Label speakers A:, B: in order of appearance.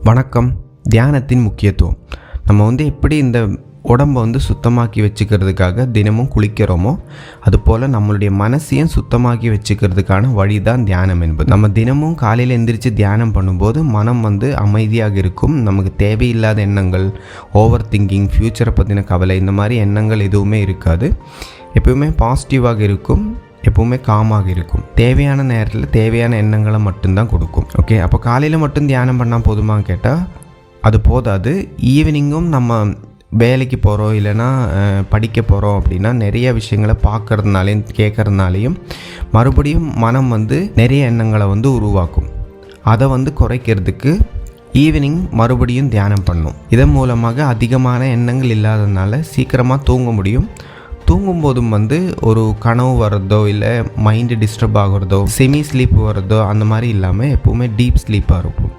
A: வணக்கம். தியானத்தின் முக்கியத்துவம். நம்ம எப்படி இந்த உடம்பை சுத்தமாக்கி வச்சுக்கிறதுக்காக தினமும் குளிக்கிறோமோ, அதுபோல் நம்மளுடைய மனசையும் சுத்தமாக்கி வச்சுக்கிறதுக்கான வழி தான் தியானம் என்பது. நம்ம தினமும் காலையில் எந்திரிச்சு தியானம் பண்ணும்போது மனம் அமைதியாக இருக்கும். நமக்கு தேவையில்லாத எண்ணங்கள், ஓவர் திங்கிங், ஃப்யூச்சரை பற்றின கவலை, இந்த மாதிரி எண்ணங்கள் எதுவுமே இருக்காது. எப்பவுமே பாசிட்டிவாக இருக்கும், எப்போவுமே காமாக இருக்கும். தேவையான நேரத்தில் தேவையான எண்ணங்களை மட்டும்தான் கொடுக்கும். ஓகே, அப்போ காலையில் மட்டும் தியானம் பண்ணால் போதுமான்னு கேட்டால் அது போதாது. ஈவினிங்கும் நம்ம வேலைக்கு போகிறோம், இல்லைனா படிக்க போகிறோம் அப்படின்னா நிறைய விஷயங்களை பார்க்கறதுனாலையும் கேட்கறதுனாலையும் மறுபடியும் மனம் நிறைய எண்ணங்களை உருவாக்கும். அதை குறைக்கிறதுக்கு ஈவினிங் மறுபடியும் தியானம் பண்ணணும். இதன் மூலமாக அதிகமான எண்ணங்கள் இல்லாததுனால சீக்கிரமாக தூங்க முடியும். தூங்கும்போதும் ஒரு கனவு வர்றதோ, இல்லை மைண்டு டிஸ்டர்ப் ஆகிறதோ, செமி ஸ்லீப் வர்றதோ அந்த மாதிரி இல்லாமல் எப்போவுமே டீப் ஸ்லீப்பாக இருக்கும்.